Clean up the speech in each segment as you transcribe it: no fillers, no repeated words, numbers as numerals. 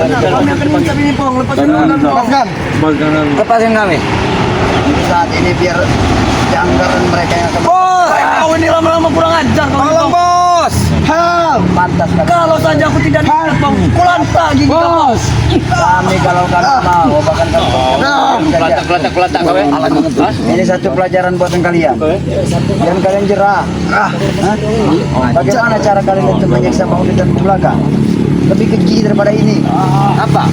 Kami akan minta ini Pong, lepaskan kami. Lepaskan kami. Saat ini biar janggaran mereka yang akan. Bos, kau ini lama-lama kurang ajar kau. Tolong bos. Hal, pantas kali. Kalau saja aku tidak diingat bang, kulanta gigi bos. Kami kalau kami mau bahkan kami. Kulatak kau. Ini satu pelajaran buatan kalian. Jangan kalian jerah. Hah? Bagaimana cara kalian untuk menyiksa Maulid dan Bulaga? Lebih keji daripada ini. Apa?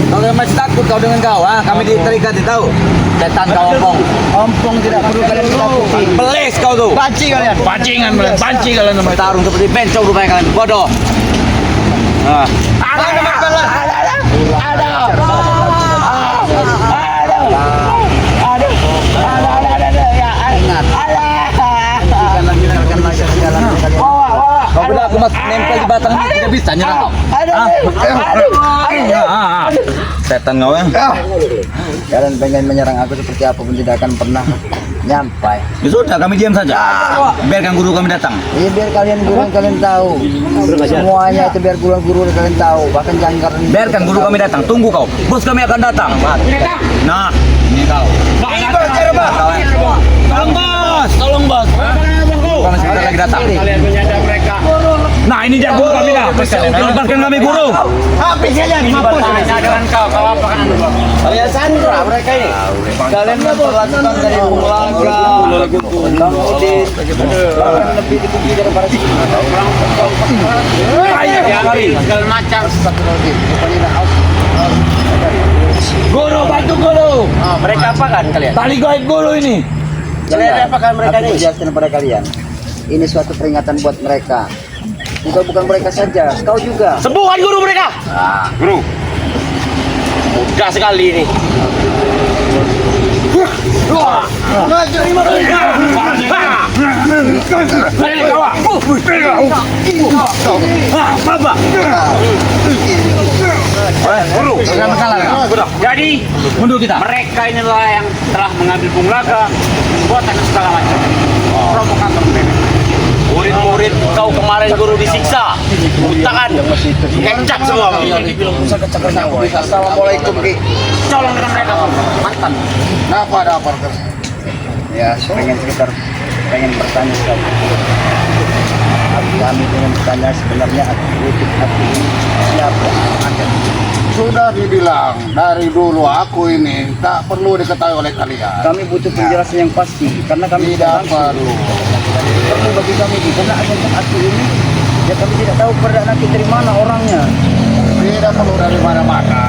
Kau yang masih takut kau dengan kau? Kami terikat tahu. Setan kau ompong. Ompong tidak perlu kalian takuti. Beles kau tuh. Banci kalian. Pancingan kalian. Panci kalian sama tarung seperti bencong rupanya kalian. Bodoh. Kau benar aku masih nempel di batang ini tidak bisa nyerang kau. Setan kau ya. Kalian pengen menyerang aku seperti apa pun tidak akan pernah nyampai. Ya sudah kami diam saja. Biarkan guru kami datang. Iya biar kalian tahu. Semuanya itu biar guru kalian tahu. Bahkan jangkar. Biarkan guru kami datang. Tunggu kau. Bos kami akan datang. Nah, ini kau. Tolong bos. Tolong bos. Kami sebentar lagi datang. Kalian menyadar mereka. Nah ini dia guru kami dah. Lepaskan kami guru. Habis kalian. Mampus. Dengan kau apa kan? Kalian sandra mereka ini. Kalian memperlakukan dari Bulaga, Maulid, bahkan lebih dibenci daripada Segala macam. Guru bantu guru. Mereka apa kan kalian? Tali gaib guru ini. Kalian apa kan mereka Aku ini? jelaskan kepada kalian. Ini suatu peringatan buat mereka. Bukan mereka saja, kau juga. Sembuhkan guru mereka. Guru. Mudah sekali ini. Jadi Mundur kita. mereka inilah yang telah mengambil Bulaga, membuat segala macam provokator mereka. Murid-murid kau kemarin guru disiksa, tangan kecap semua. Assalamualaikum Ki. Colong dengan mereka mantan. Kenapa ada apa? Ya, pengen bertanya sekali. Kami ingin bertanya sebenarnya aku ini siapa Anda? Sudah dibilang dari dulu aku ini tak perlu diketahui oleh kalian. Kami butuh penjelasan yang pasti karena kami Tidak perlu. perlu bagi kami karena aku ini ya kami tidak tahu keberadaan Aki dari mana orangnya. Tidak perlu dari mana-mana.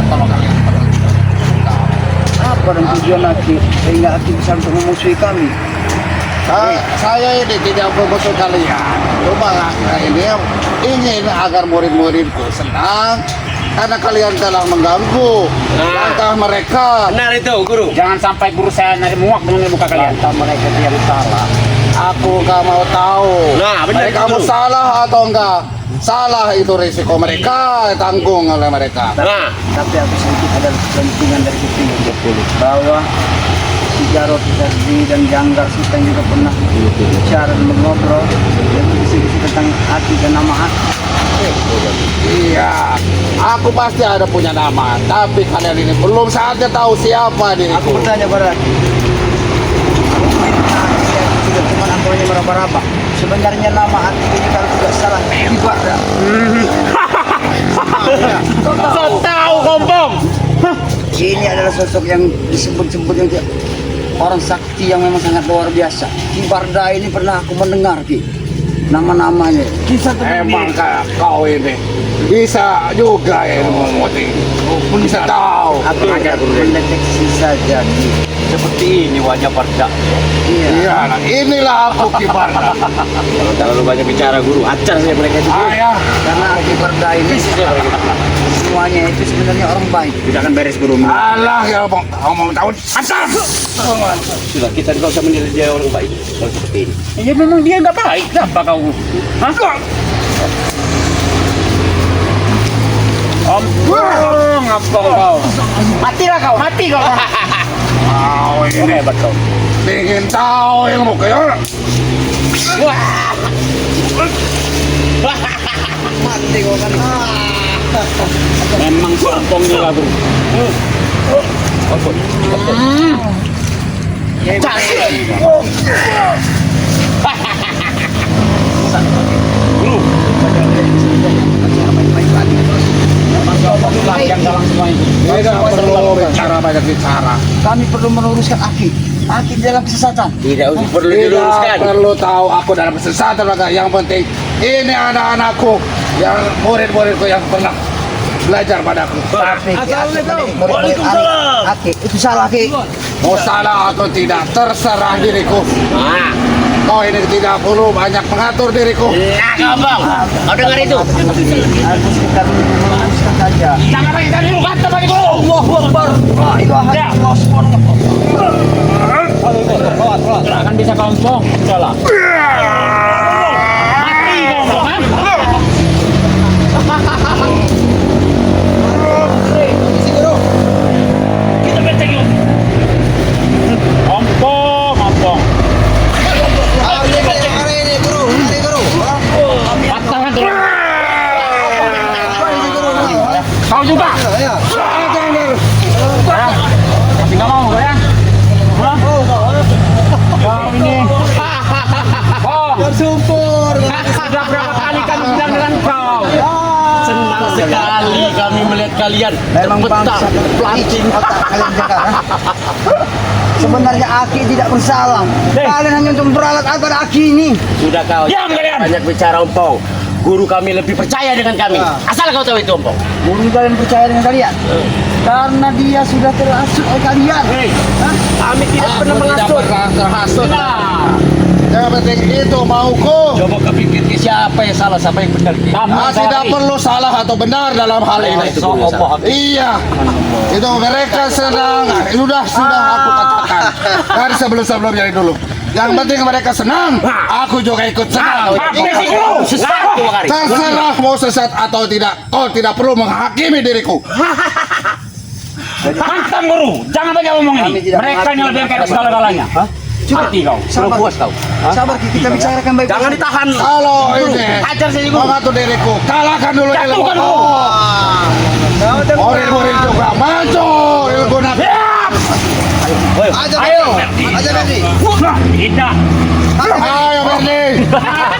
Kalau kalian perlu. Apa dan tujuan Aki sehingga Aki bisa untuk memusuhi kami? Saya ini tidak membutuh kalian. Cuma ini ingin agar murid-muridku senang karena kalian telah mengganggu langkah mereka. Benar itu guru. Jangan sampai guru saya nari muak dengan muka kalian. Kata mereka yang salah. Aku gak mau tahu. Nah, benar mereka mau itu. salah atau enggak. Salah itu risiko mereka, tanggung oleh mereka. Nah, Tapi aku sedikit ada kepentingan dari itu bahwa si Jarod, Serdi dan Janggar kita juga pernah bicara dan mengobrol dan kisi-kisi tentang Aki dan nama Aki. Iya, aku pasti ada punya nama, tapi kalian ini belum saatnya tahu siapa Aku diriku. bertanya pada Aki. Sudah cuma angkanya meraba-raba. Sebenarnya nama Aki ini kalau tidak salah Ibarra. so tahu kompong. Ini adalah sosok yang disebut-sebut yang orang sakti yang memang sangat luar biasa. Ki Barda ini pernah aku mendengar Ki nama-namanya. Kisah Emang kau ini bisa juga ya memuti, bisa tahu. Aku hanya mendeteksi saja Ki. Seperti ini wajah Barda. Iya. Iya, nah, inilah aku Kibarna. Kalau terlalu banyak bicara guru, acar saya mereka itu. Ayah, Karena Ki Barda ini semuanya itu sebenarnya orang baik. Tidak akan beres guru. alah ya bang, kau mau tahu? Asal. Sudah kita tidak usah menilai dia orang baik. Kalau seperti ini. Ya memang dia nggak baik. Kenapa kau? Hah? Ampun, ngapong kau. Matilah kau. Mati kau. Kau ini Hebat kau. ingin tahu ilmu kau? Wah. Mati kau kan. Memang sombongnya lah guru. Yang dalam semua ini. Tidak perlu bicara banyak bicara. Kami perlu meluruskan Aki. Aki dalam kesesatan. Tidak perlu Tidak diluruskan. perlu tahu aku dalam kesesatan maka yang penting ini anak-anakku yang murid-muridku yang pernah belajar padaku. Tapi Waalaikumsalam. Aki, itu salah Aki. Mau salah atau tidak terserah diriku. Nah, Kau ini tidak perlu banyak mengatur diriku. nah kau bang, kau dengar itu? Harus kita meluruskan saja. Jangan lagi tadi lu kata bagi guru. Allahu Akbar. La ilaha illallah subhanallah. Tidak akan bisa kampung, salah. Mati kau, kan? Kita benteng yuk. Ompong, ompong. Patahan dulu. Kau juga. Tapi nggak mau kau ya? Kau ini. Oh, Bersyukur. sudah berapa kali kami bilang dengan kau? Senang sekali kami melihat kalian Memang betah bangsa pelanting. otak kalian jaga. Sebenarnya Aki tidak bersalah. Kalian hanya untuk memperalat agar Aki ini. Sudah kau. Ya, Diam kalian. Banyak bicara Ompong. Guru kami lebih percaya dengan kami. Asal kau tahu itu Ompong. Guru kalian percaya dengan kalian. Karena dia sudah terhasut oleh kalian. Kami tidak pernah mengasuh. Terhasut. Nah, Yang penting itu mauku. Coba kepikir siapa yang salah, siapa yang benar. Tidak perlu salah atau benar dalam hal ini. So, opo, Iya, itu mereka senang. Sudah aku katakan dari sebelumnya dulu. Yang penting mereka senang, aku juga ikut senang. Sesat tuh Bakari. Terserah mau sesat atau tidak, kau tidak perlu menghakimi diriku. Pantang guru, jangan banyak ngomong Kami ini. tidak Mereka mengerti. nyelebihkan segala-galanya. Mati kau. Sabar, puas kau. sabar kita bicarakan baik-baik. Jangan ditahan. Kalau ini Ajar saja guru. mengatur diriku, kalahkan dulu ilmu. Jatuhkan guru. Murid-murid juga maju ilmu nabi. Ayo. Aja Berdi. Tidak. Ayo Berdi.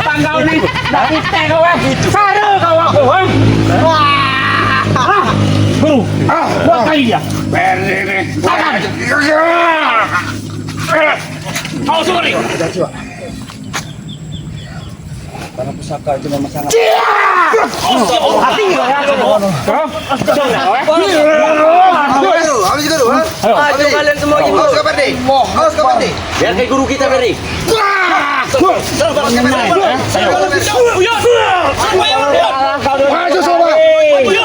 Tanggal ini dari teh kau ya. Sare kau aku. Guru, buat kali dia. Berdi ini. Kau suruh nih. Karena pusaka itu memang sangat Hati kau ya. habis guru, ha? Ayo kalian semua gini. Awas ke Berdi. Awas ke Berdi. Biar kayak guru kita beri. Maju sobat. Tidak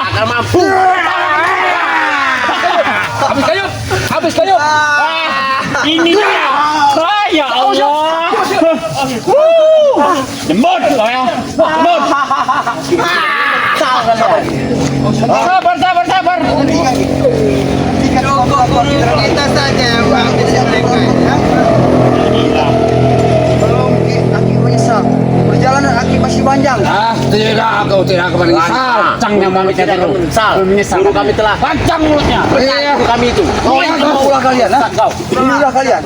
akan mampu. Habis kayu. Ini dia. Ya Allah. Jembut kau ya. Jembut. Sabar. Kita saja yang tidak mereka. Belum Aki menyesal. Perjalanan Aki masih panjang. Kau tidak akan menyesal. Pancangnya mau Kami tidak akan menyesal. Menyesal. Guru kami telah Pancang mulutnya. Iya. guru kami itu. Maulah kalian, ha? Maulah kalian.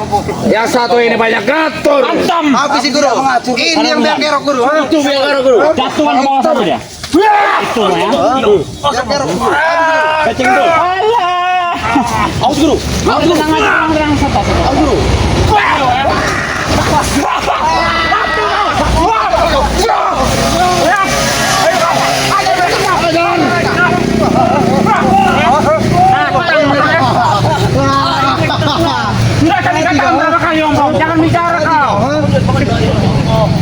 Yang satu ini banyak ngatur. Antam. Habis si guru. Ini yang biar kerok guru, ha? Itu biar guru. Jatuhan ke bawah sana dia. Itu ya. Biar kerok guru. Kecing tuh. Alah. Awas guru. Tenang aja, tenang sabar. Guru. Sudah kali katakan berapa kali Om, jangan bicara kau.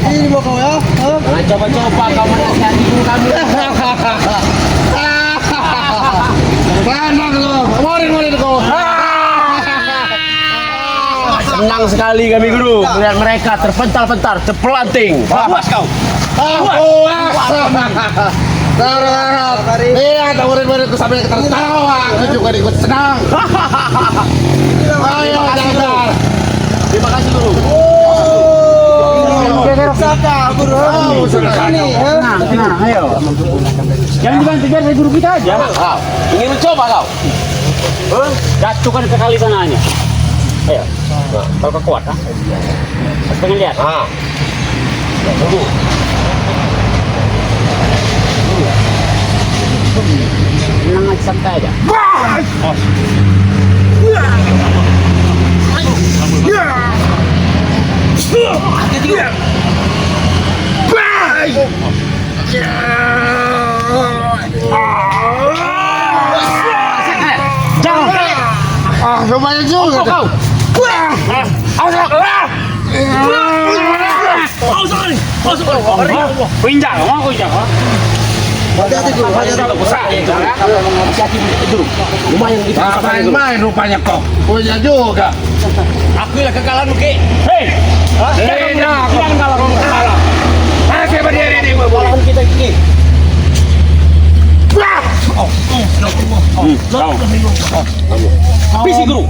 Ini mau kau ya? Jangan coba-coba kau menasihati guru kami. Tenang lu, murid-muridku. Senang sekali kami guru melihat mereka terpental-pental, terpelanting. Puas kau. Terharap. Lihat murid-muridku sampai tertawa. Aku juga ikut senang. Ayo, Janggar. Terima kasih guru. Saka, guru. Sini, nah, ayo. Jangan dibantu biar saya guru kita aja. Ingin mencoba kau? Jatuhkan sekali sananya. Ayo, kalau kau kuat, ah. Pengen lihat. Tunggu. Tenang aja, santai aja. Ah, lumayan juga. Kau. Kuinjak, mau kuinjak, ah. Hati-hati guru, Lumayan gitu. main rupanya kau. Punya juga. Aku lah kekalahan Ki. Hei, jangan kalah kamu kalah. Saya berdiri di bawah kita Ki. Habis guru.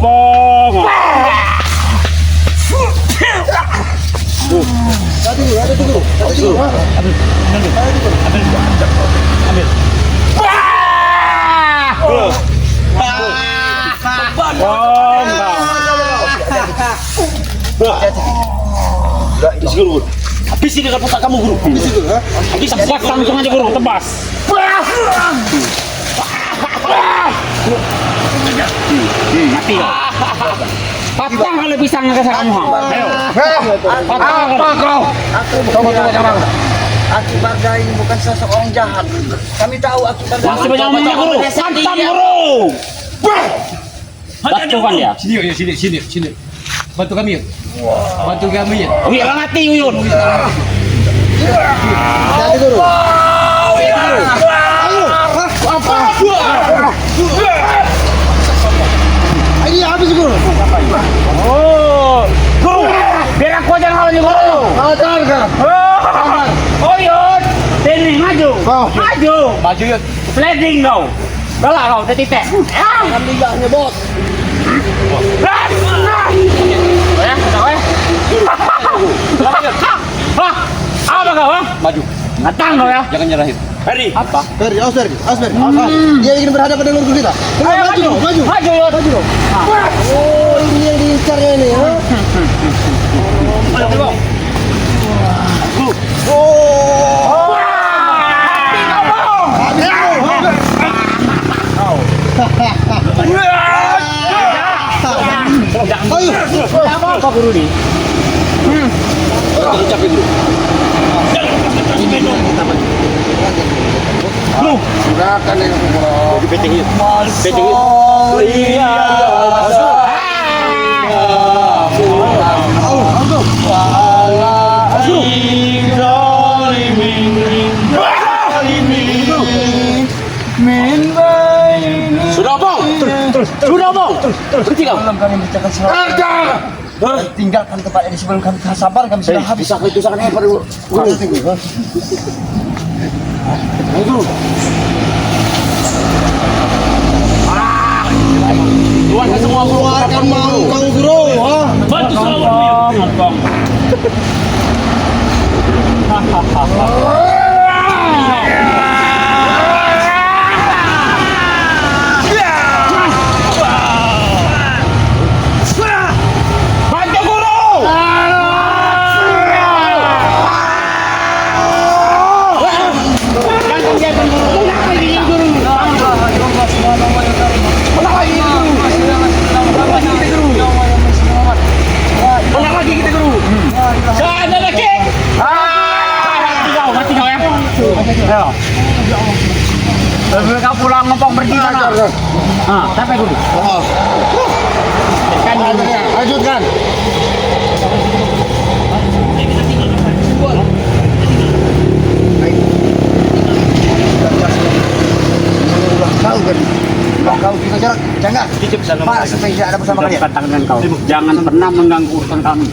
Guru. Habis ini dengan putar kamu guru. Habis itu, habis Buat langsung aja guru, tebas. Mati kau. Patah kalau pisang ke kamu. Ayo. Apa kau? Coba jangan. Aki Barda ini bukan sosok orang jahat. Kami tahu Aki Barda. Masih banyak ngomongnya guru. Santan guru. Jatuhkan dia. Sini. Bantu kami yuk. Bantu kami ya. Wih, mati Uyun. Hati guru. Ini habis guru. Oh, guru. Biar aku aja ngalahin guru. Ajar kan? Oh, Yun. Sini, maju. Oh. Maju. Maju yuk. Sliding kau. Kalah kau, titik. Alhamdulillahnya bos. Apa kau? Maju. Datang kau ya. Jangan nyerahin. Heri. Apa? Ferdi, awas Ferdi. Dia ingin berhadapan dengan guru kita. Ayo maju. Maju. Maju. Yun. Oh, ini yang diincarnya ini, ya. Apa guru nih? Capek dulu. Silakan ini guru. Di PT yuk. PT yuk. Sudah bang. Sudah bang. Berhenti kau. Belum kami bicarakan soal tinggalkan tempat ini sebelum kami sabar kami sudah habis. Bisa itu sangat hebat dulu. Keluarkan semua guru. Keluarkan mau kau guru, ha? Bantu semua guru. Bantu guru. Jangan guru. Kenapa ini guru? Ulang lagi kita guru. Sana lagi. Mati kau ya. Ayo. Sebelum kau pulang ngomong pergi sana. Sampai guru. Kan Lanjutkan. Kau kan? Kau kita jarak, jangan. Pak, supaya tidak ada bersama kalian. Katakan dengan kau. Jangan pernah mengganggu urusan kami.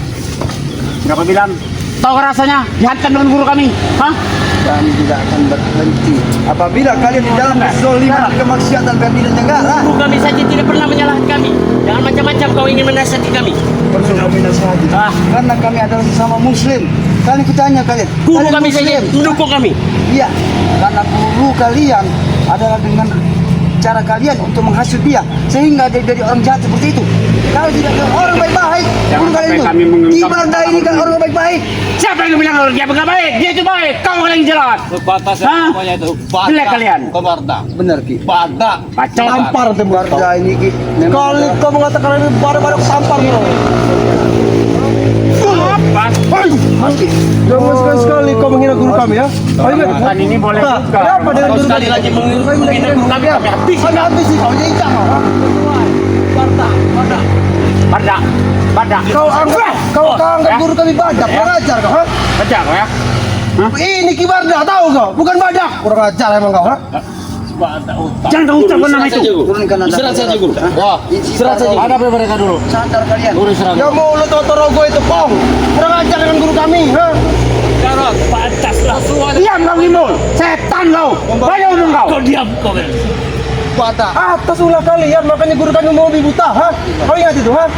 Berapa bilang? Tahu rasanya dihantam dengan guru kami? Hah? Kami tidak akan berhenti apabila kalian di dalam kezaliman dan kemaksiatan Ferdi dan Janggara. Guru kami saja tidak pernah menyalahkan kami. Jangan macam-macam kau ingin menasihati kami. Perlu kami nasihati. Karena kami adalah sesama muslim. Kalian kutanya kalian. Guru Kalian kami saja Muslim. mendukung kami. Iya, karena guru kalian adalah dengan cara kalian untuk menghasut dia sehingga dia dari orang jahat seperti itu. Kalau tidak ada orang baik-baik, guru kalian itu. Ibadah ini kan orang baik-baik. Siapa yang bilang orang dia nggak baik? Dia itu baik. Kamu yang jelas. Batas Hah? semuanya itu. Jelek kalian. Barda. Benar Ki. Barda. Bacot. Tampar warga ini Ki. Kalau kau mengatakan ini baru-baru tampar Ki. Mati. Jangan sekali-sekali kau menghina guru kami ya. Ayo, Kan ini boleh juga. Kenapa dengan Kalau guru sekali kami? lagi menghina guru kami habis. Habis sih kau jadi Badak. Kau anggap guru kami badak, kurang ajar kau. Ha? Badak kau ya. Ini Ki Barda tahu kau, bukan badak. Kurang ajar emang kau. Ha? Jangan kau ucapkan nama itu. Turunkan Istirahat saja guru. Ya, istirahat saja. Hadapi mereka dulu. Sadar kalian. Guru istirahat. Ya mulut Totorogo itu pong. Kurang ajar dengan guru kami, ha? Jarot, pantaslah. Diam kau Gimul. Setan kau. Banyak ngomong kau. Kau diam kau. Atas ulah kalian, makanya guru kami mau lebih buta, ha? Kau ingat itu, ha?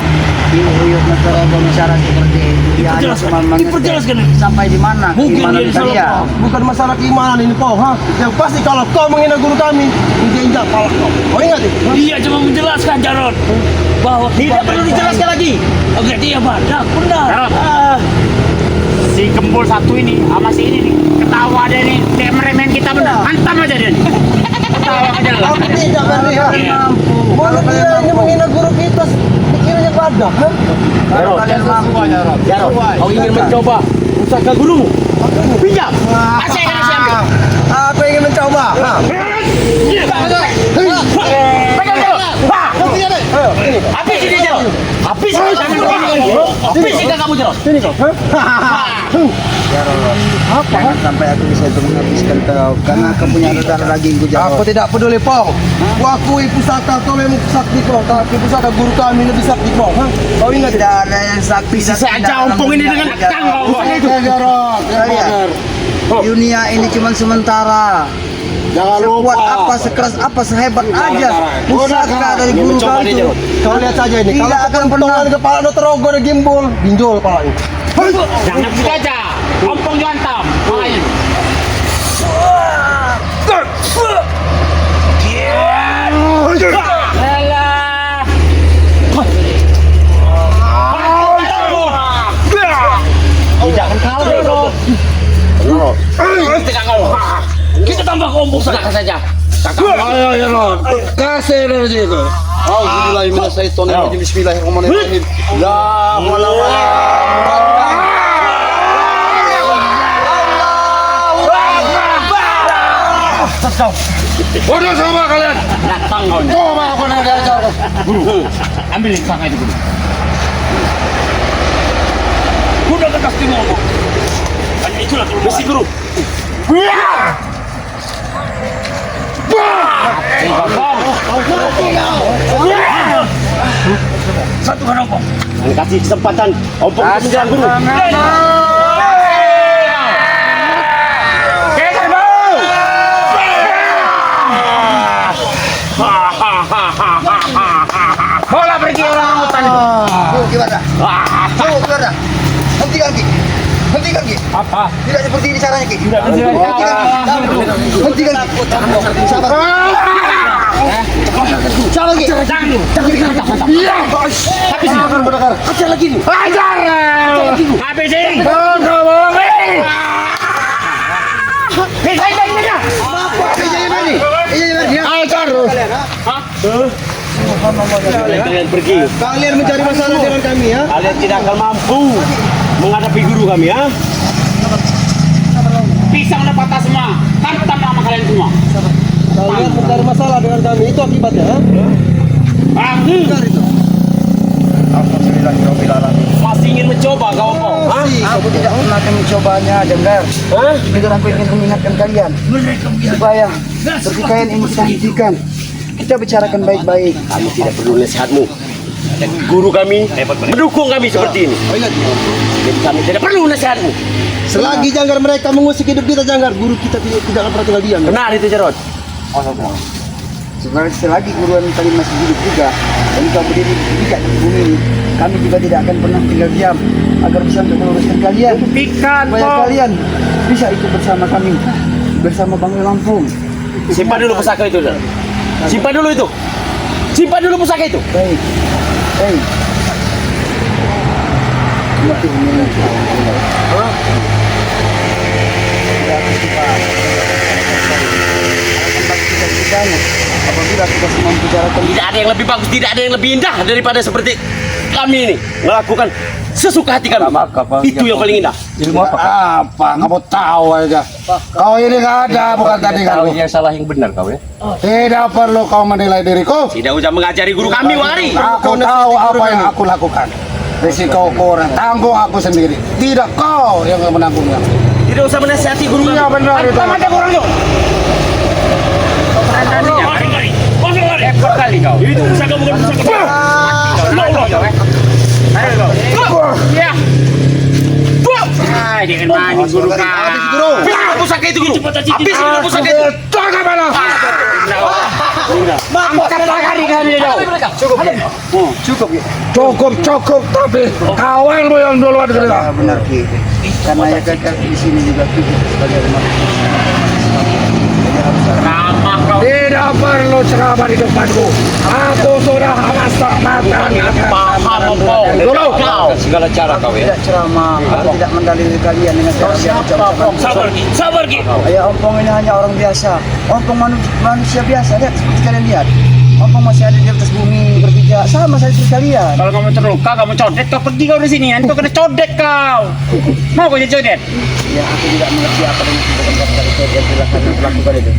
Uyut Totorogo masyarakat seperti dia hanya cuma mengerti sampai di mana keimanan kalian. Bukan masalah keimanan ini kau, ha? Yang pasti kalau kau menghina guru kami, injak pala kau. Kau ingat itu? Dia cuma menjelaskan Jarot bahwa tidak perlu dijelaskan lagi. Oke, dia badak, benar. Jarot. Si gembul satu ini sama si ini nih ketawa dia nih, dia meremehin kita benar. Hantam aja dia nih. Ketawa aja lah. Aku tidak berani, ha? Mulut dia ini menghina guru kita, dikiranya badak, ha? Kalau kalian mampu, Jarot, kau ingin mencoba usaha gurumu? Pinjam. Saya akan kasih ambil. Aku ingin mencoba. Ha? Pegang Jarot. Wah. Habis ini Jarot. Habis ini kamu. Habis ini kamu Jarot. Sini kau, ha? Jangan sampai aku bisa itu menghabiskan kau karena aku punya saudara daging ku Aku tidak peduli pong. Ku akui pusaka kau memang sakti kau, tapi pusaka guru kami lebih sakti kau. Ha? Kau ingat tidak ada yang sakti Saja ompong ini dengan akang kau. Dunia ini cuma sementara. Jangan Sekuat apa, sekeras apa, sehebat aja pusaka dari guru kau itu. Kau lihat saja ini. Tidak Kalau akan kau pernah. potongan kepala Totorogo ada gimbal, pinjol kepalanya. Jangan begitu aja. Ompong dihantam. Makanya. Alah. Tidak akan kalah bro. Tidak kalah. Kita tambah kompor saja. Ayo, kasih energi itu. Alhamdulillah minasyaitonir bismillahirrahmanirrahim. La haula wala Bodoh sama kalian. Datang kau. Coba aku nak diajar. Guru, ambil sangka itu guru. Udah ke pasti ngomong. Kan itulah kalau besi guru. Satu kan ompong. Kasih kesempatan ompong untuk menjalan guru. Bola pergi orang hutan itu. Gimana? Gimana? Hentikan Ki. Hentikan Ki. Apa? Tidak seperti ini caranya Ki. Tidak Hentikan Ki. Sabar. Sabar Ki. Iya. Habis ini. Ajar lagi nih. Ajar. Habis ini. Bisa ini aja. Ajar. Kalian pergi. Kalian mencari masalah dengan kami ya. Kalian tidak akan mampu menghadapi guru kami ya. Pisang udah patah semua. Hantam nama kalian semua. Kalian mencari masalah dengan kami, itu akibatnya. Ha? Masih ingin mencoba kau kok? Aku tidak pernah akan mencobanya, dengar. Dengan aku ingin mengingatkan kalian supaya pertikaian ini kita hentikan. Kita bicarakan baik-baik. Kami tidak perlu nasihatmu. Dan guru kami mendukung kami seperti ini. Jadi kami tidak perlu nasihatmu. Selagi janggar mereka mengusik hidup kita janggar, guru kita tidak akan pernah tinggal diam. Benar itu Jarot. sebenarnya selagi guruan kami masih hidup juga dan kau berdiri tidak di bumi ini, kami juga tidak akan pernah tinggal diam agar bisa untuk meluruskan kalian. Buktikan, Supaya kalian bisa ikut bersama kami, bersama Bang Lampung. Simpan dulu pusaka itu, Dan. Simpan dulu itu. Simpan dulu pusaka itu. Baik, baik. Mati ini. Apabila kita semua membicarakan Tidak ada yang lebih bagus, tidak ada yang lebih indah daripada seperti kami ini melakukan sesuka hati kami. Itu yang paling indah. Ilmu apa? Kamu tahu aja. Kau ini nggak ada, bukan tadi kan? yang salah yang benar kau ya. Tidak perlu kau menilai diriku. Tidak usah mengajari guru kami, Wari. Aku tahu apa yang aku lakukan. Risiko kurang tanggung aku sendiri. Tidak kau yang menanggungnya. Tidak usah menasihati guru kami. Iya benar itu. Sama ada kurang yuk. Ekor kali kau. Itu pusaka bukan pusaka. Ayo kau. Ya. Hai, dia kena guru kau. Habis pusaka itu guru. Habis pusaka itu. Tangan mana? Angkat tangan di kami dong. Cukup ya. cukup ya. Cukup tapi kawanmu yang duluan Ya, cerita. benar Ki. Karena ya kan di sini juga kita sebagai umat Ramah kau. Tidak perlu ceramah di depanku. Aku sudah makan. Paham kau. Dulu. Segala cara kau ya. tidak ceramah, tidak mendalili kalian dengan cara Sabar Ki. Ya Ompong ini hanya orang biasa. Ompong manusia biasa, lihat seperti kalian lihat. Ompong masih ada di atas bumi berpijak, sama saya seperti kalian. Kalau kamu terluka, kamu codet, kau pergi kau dari sini. Nanti kau kena codet kau. Mau kau jadi codet? Ya aku tidak mengerti apa yang disebutkan kata itu yang telah kami lakukan itu.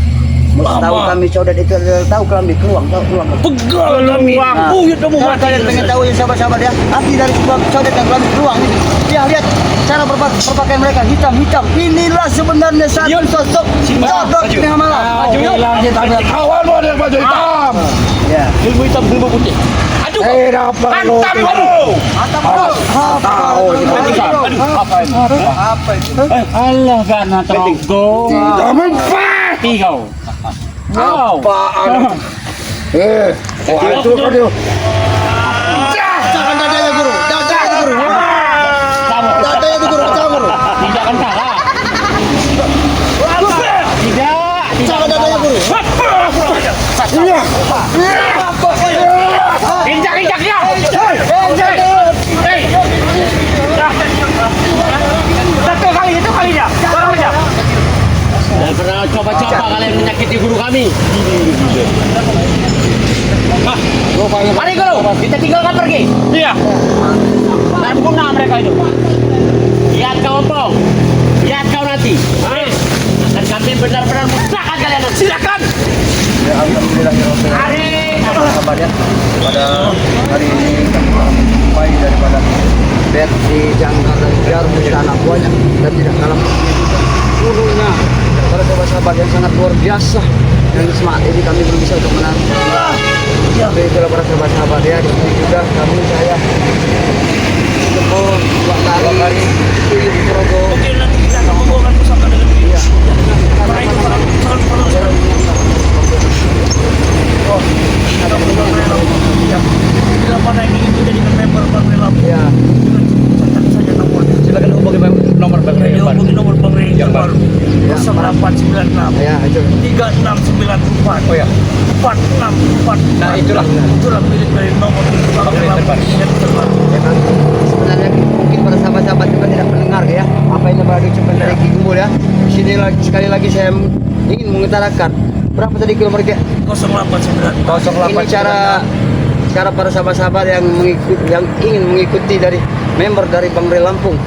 Tahu kami codet itu adalah tahu kami keluang, tahu keluang. Pegal kami. Buyut kamu Kalau mati. kalian pengen tahu ya sahabat-sahabat ya, arti dari sebuah codet yang kami keluang ini. Ya lihat cara berpakaian mereka hitam. Inilah sebenarnya satu sosok codot dengan malam. Kawanmu ada yang baju hitam. Ya. Ilmu hitam, ilmu putih. Aduh. Tidak perlu. Hantam kamu. Tahu. Apa ini? Apa itu? Allah gana terogo. Tidak mempan. Kau. Wow. Apaan? Wah itu kan dia. Jangan dadanya guru. Dadanya guru. Dadanya itu guru. Jangan guru. Tidak akan kalah. Tidak. Jangan dadanya guru. Injak-injaknya. Satu kali itu kalinya. Tolong aja. Dan pernah coba-coba kalian menyakiti guru kami. Mari guru, kita tinggalkan pergi. Iya. Dan punah mereka itu. Lihat kau Ompong. Lihat kau nanti. Dan kami benar-benar musnahkan kalian. Silakan. Ya alhamdulillah ya Rabbil alamin. Sahabat ya. Pada hari ini kami mulai daripada bed di Jangkar dan Jarum di anak buahnya dan tidak kalah gurunya. Para sahabat-sahabat yang sangat luar biasa yang semangat ini kami belum bisa untuk menang. Tapi itulah para sahabat-sahabat ya, di sini juga kami saya Jempol, Wak Tari, Tuyuk Progo. Oke, nanti kita akan membawakan pusaka dengan dia. Karena itu bila mana yang ingin menjadikan member Bangre Lampung, ya. Silakan hubungi nomor Bangre yang baru. Hubungi nomor Bangre yang baru. 0896 Ya, itu. 3694. Oh ya. 4644. Nah, itulah milik dari nomor Bangre Lampung yang terbaru. Ya kan? Sebenarnya mungkin para sahabat-sahabat juga tidak mendengar ya apa yang baru diucapkan dari Ki Gumul ya. Di sini lagi sekali lagi saya ingin mengutarakan berapa tadi kilometer 089. ini cara para sahabat-sahabat yang ingin mengikuti dari member dari Bangre Lampung.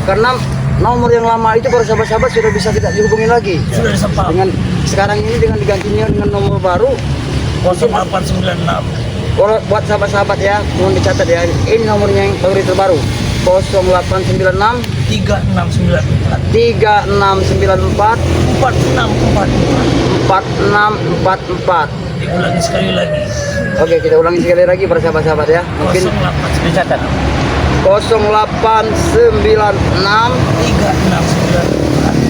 Karena nomor yang lama itu para sahabat-sahabat sudah bisa tidak dihubungi lagi. Sudah disempal. Dengan sekarang ini dengan digantinya dengan nomor baru 0896. Kalau buat sahabat-sahabat ya, mohon dicatat ya. Ini nomornya yang terbaru. 0896 3694 3694 4644. 4644. Diulangi sekali lagi. Oke, kita ulangi sekali lagi para sahabat-sahabat ya. Mungkin 08 dicatat. 0896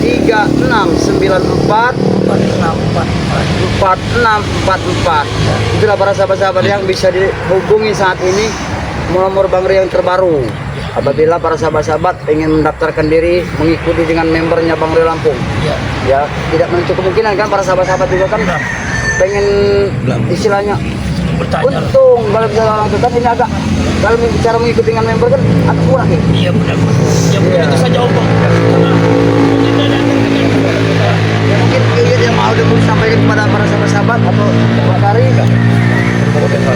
3694 3694 Itulah para sahabat-sahabat yang bisa dihubungi saat ini nomor Bang Rio yang terbaru. Apabila para sahabat-sahabat ingin mendaftarkan diri mengikuti dengan membernya Bang Rio Lampung, ya tidak menutup kemungkinan kan para sahabat-sahabat juga kan pengen istilahnya untung kalau bisa langsung, tapi ini agak kalau bicara mengikuti dengan member kan agak kurang ya. Iya benar. Ya mungkin itu saja omong. Ya mungkin ini yang mau disampaikan kepada para sahabat-sahabat atau Pak Kari.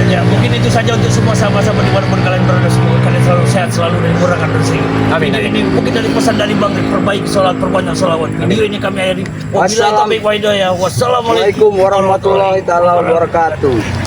Ya mungkin itu saja untuk semua sahabat-sahabat di mana kalian berada, semoga kalian selalu sehat, selalu dimurahkan rezeki. Amin. Ini mungkin dari pesan dari Bang, perbaiki sholat, perbanyak sholawat. Video ini kami akhiri. Wassalamualaikum warahmatullahi wabarakatuh. Waalaikumsalam warahmatullahi taala wabarakatuh.